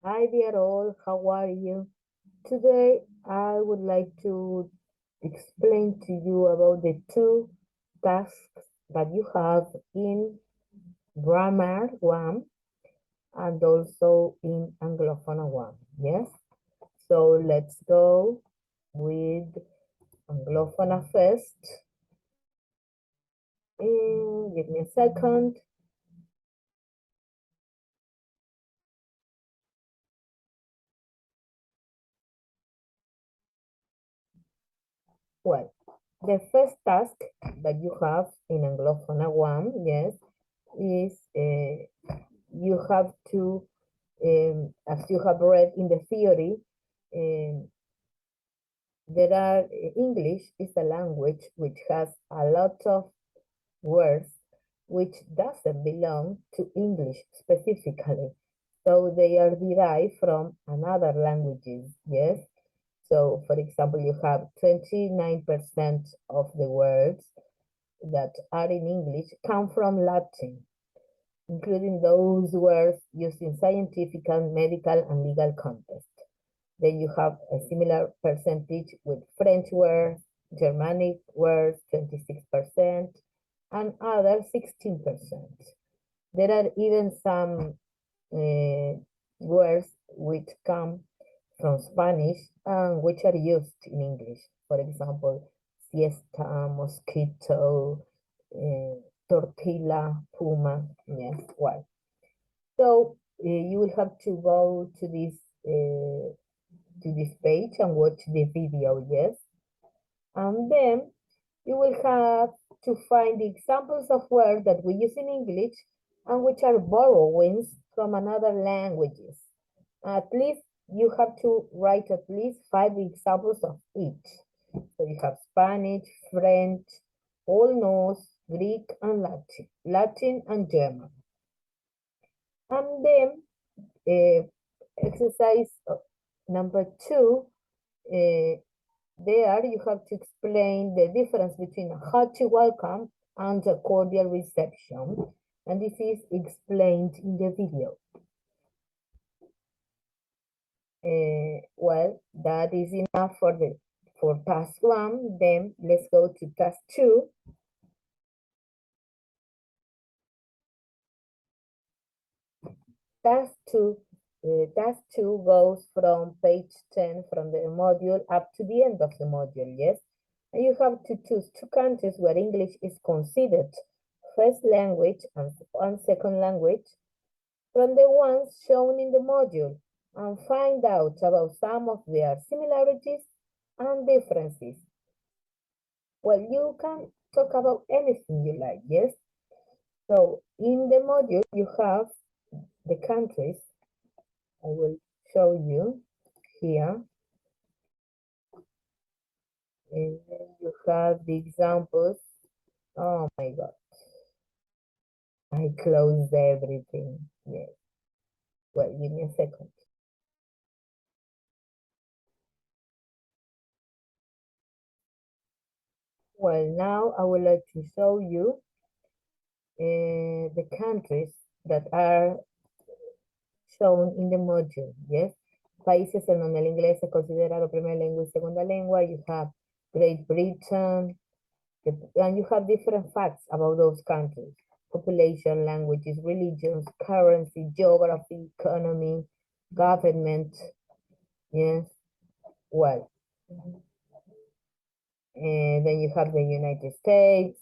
Hi dear all, how are you? Today I would like to explain to you about the two tasks that you have in Grammar 1 and also in Anglófona 1. Yes? So let's go with Anglófona first. Give me a second. Well, the first task that you have in Anglófona 1, yes, is you have to, as you have read in the theory, um, there are English is a language which has a lot of words which doesn't belong to English specifically. So they are derived from another languages, yes? So for example, you have 29% of the words that are in English come from Latin, including those words used in scientific and medical and legal context. Then you have a similar percentage with French words, Germanic words, 26%, and other 16%. There are even some words which come from Spanish and which are used in English. For example, siesta, mosquito, tortilla, puma. Yes, well. So you will have to go to this page and watch the video, yes? And then you will have to find the examples of words that we use in English and which are borrowings from another languages. At least you have to write at least 5 examples of each. So you have Spanish, French, Old Norse, Greek, and Latin and German. And then exercise number 2, there you have to explain the difference between a hearty welcome and a cordial reception. And this is explained in the video. Well, that is enough for task 1. Then let's go to task 2. Task 2 Task 2 goes from page 10 from the module up to the end of the module, yes? And you have to choose 2 countries where English is considered first language and second language from the ones shown in the module and find out about some of their similarities and differences. Well, you can talk about anything you like, yes? So in the module, you have the countries. I will show you here. And then you have the examples. Oh my God. I closed everything. Yes. Well, give me a second. Well, now I would like to show you the countries that are shown in the module. Yes. Países en donde el inglés es considerado primera lengua y segunda lengua. You have Great Britain, and you have different facts about those countries. Population, languages, religions, currency, geography, economy, government, yes, well. And then you have the United States,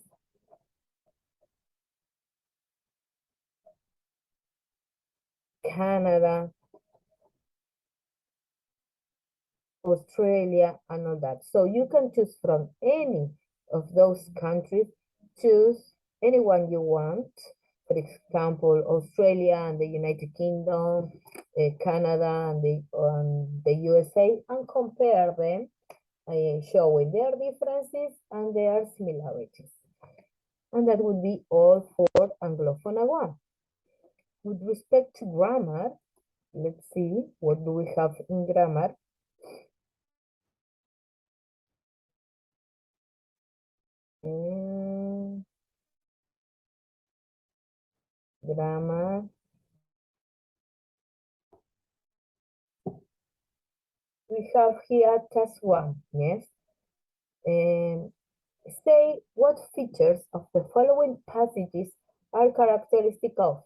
Canada, Australia, and all that. So you can choose from any of those countries, choose anyone you want. For example, Australia and the United Kingdom, Canada and the USA, and compare them, showing their differences and their similarities. And that would be all for Anglófona 1. With respect to grammar, let's see, what do we have in grammar? Grammar we have here task 1, yes? Say what features of the following passages are characteristic of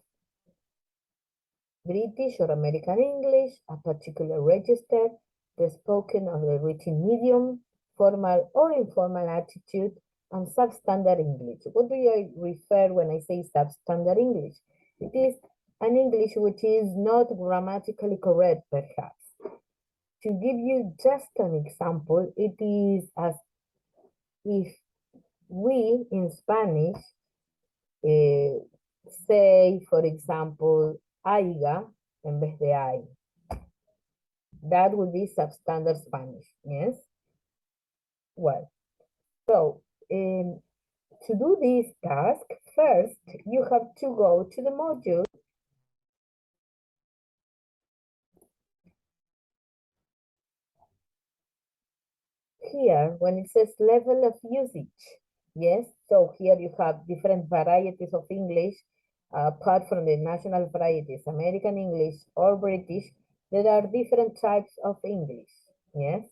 British or American English, a particular register, the spoken or the written medium, formal or informal attitude, and substandard English. What do I refer when I say substandard English? It is an English which is not grammatically correct, perhaps. To give you just an example, it is as if we in Spanish say, for example, haya en vez de hay. That would be substandard Spanish, yes? Well, so to do this task, first you have to go to the module. Here, when it says level of usage, yes? So here you have different varieties of English, apart from the national varieties, American English or British, there are different types of English, yes?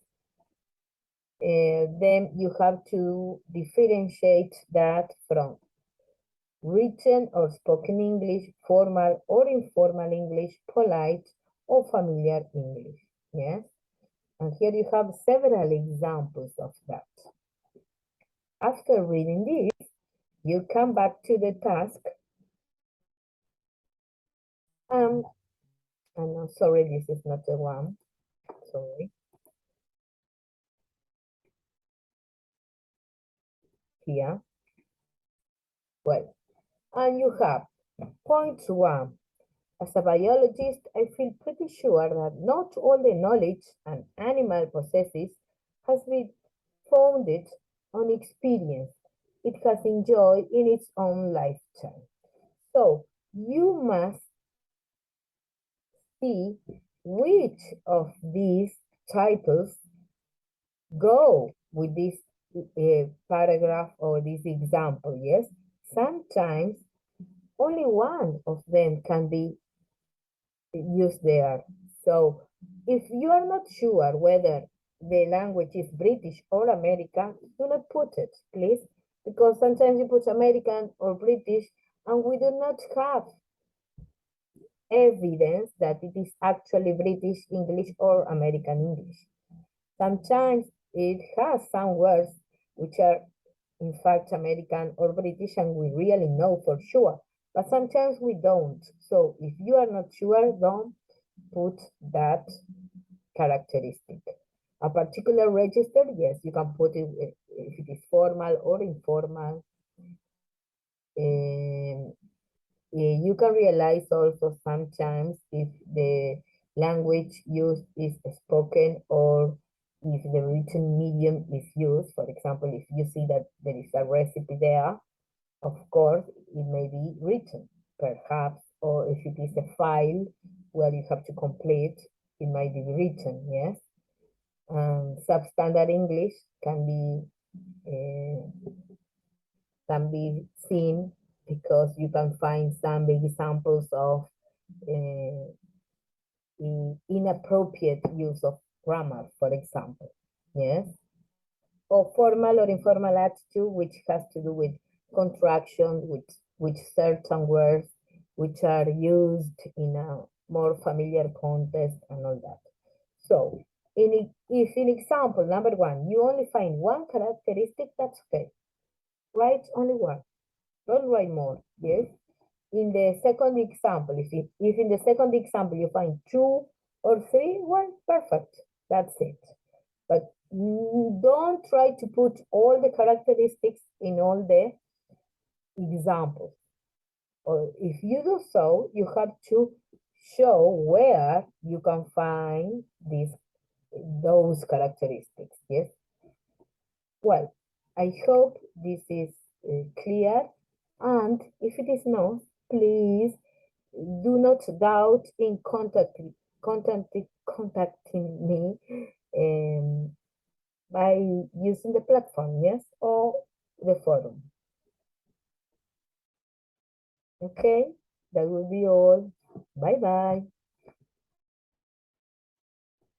Then you have to differentiate that from written or spoken English, formal or informal English, polite or familiar English, yes? And here you have several examples of that. After reading this, you come back to the task. I'm sorry, this is not the one. Sorry. Here. Well, and you have point 1. As a biologist, I feel pretty sure that not all the knowledge an animal possesses has been founded on experience it has enjoyed in its own lifetime. So you must see which of these titles go with this paragraph or this example, yes? Sometimes only one of them can be used there. So if you are not sure whether the language is British or American, do not put it, please, because sometimes you put American or British and we do not have evidence that it is actually British English or American English. Sometimes it has some words which are in fact American or British and we really know for sure, but sometimes we don't. So if you are not sure, don't put that characteristic. A particular register, yes, you can put it if it is formal or informal. You can realize also sometimes if the language used is spoken or if the written medium is used. For example, if you see that there is a recipe there, of course, it may be written, perhaps, or if it is a file where you have to complete, it might be written, yes? Substandard English can be seen because you can find some examples of inappropriate use of grammar, for example, yes? Or formal or informal attitude, which has to do with contraction, with certain words which are used in a more familiar context and all that. So, if in example number 1, you only find one characteristic, that's okay. Write only one. Don't write more, yes? In the second example, if in the second example you find 2 or 3, well, perfect. That's it. But don't try to put all the characteristics in all the examples. Or if you do so, you have to show where you can find those characteristics, yes? Well, I hope this is clear, and if it is not, please do not doubt in contacting me by using the platform, yes, or the forum. Okay, that will be all. Bye-bye.